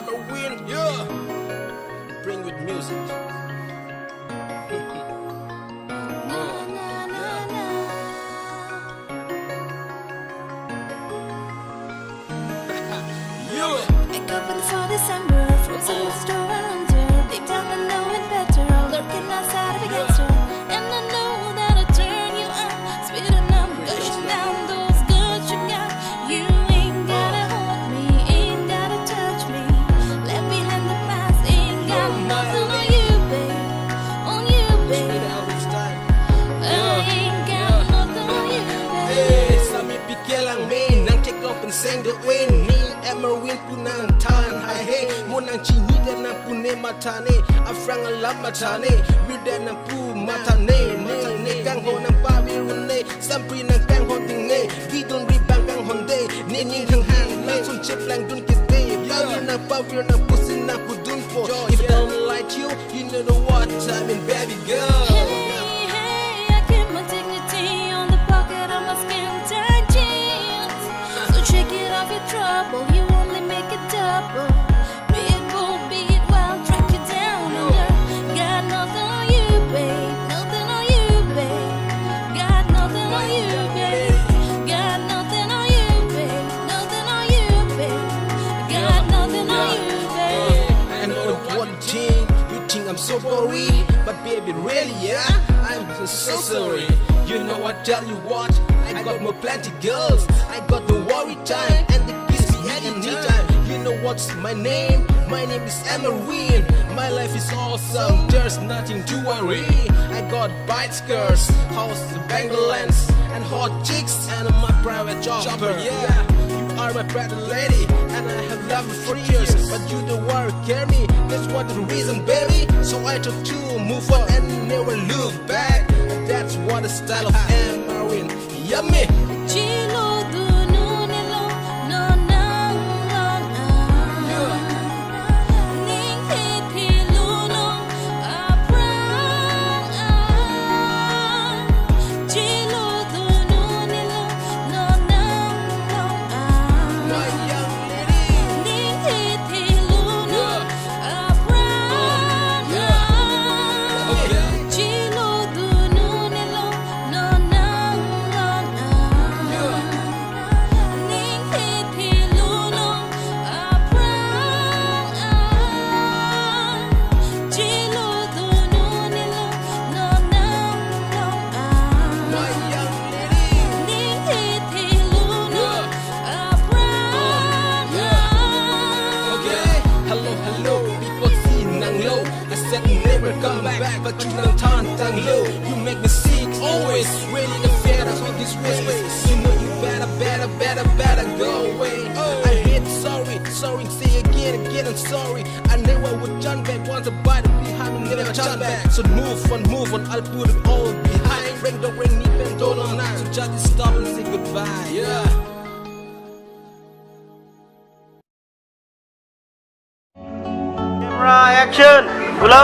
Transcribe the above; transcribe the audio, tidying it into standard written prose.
ever win, yeah. Bring with music. Wake up in for December, frozen with store and under. Deep down I know it better, all lurking outside of a gangster. And I know that I turn you on, speeding up, gushing down those goods you got. You ain't gotta hold me, ain't gotta touch me. Left behind the past, ain't got nothing on you, babe. On you, babe. I ain't got nothing on you, babe. Sa mi pikir lang main, nang check off and sing the wind. Emerwin punang tan hai he monang chini dan pune matane afrang alam matane wirdan pu matane ne kang ho nang pa wirune sampri nang kang ho ting ne gidon ribang kang honde ne ning thang han lang sun chip lang dun kite pa wirna pa wirna pusin na pudun po if I don't like you you know what time in baby girl. Hey, I keep my dignity on the pocket of my skin tight jeans. So shake it off your trouble, you only make it double. Be it bold, be it wild, track you down under. Got nothing on you, babe. Nothing on you, babe. Got nothing on you, babe. Got nothing on you, babe. Nothing on you, babe. Got nothing on you, babe. I know one thing, you think I'm so boring, but baby really yeah, I'm so sorry. You know I tell you what, I got more plenty girls, I got no worry time, and the kiss me anytime. You know what's my name? My name is Emerwin. My life is awesome, there's nothing to worry. I got bite skirts, house bangles, and hot chicks, and my private chopper. Yeah, you are my pretty lady, and I have loved you for years, but you don't worry, care me. That's what the reason, baby. So I took to move on and never look back. That's what the style of Emerwin. Yummy. Chilo dunu nilo no no no no. Ning hiti luno aprang. Chilo dunu nilo no no no. My young lady. Ning hiti luno aprang. Chilo dunu nilo no no no. Ning hiti luno aprang. Chilo dunu nilo no no no. My young lady. Ning hiti luno aprang. Okay, hello, people see nang low. I said never come back, but you don't turn tang low. You make me sick always, really the fear of all these ways. You know you better go away. I hate sorry, say again, I'm sorry. I never would turn back, want to bite behind me, never turn back. So move on, I'll put it all behind. Ring the ring, need and don't on night. So just stop and say goodbye, yeah. Camera action, hello.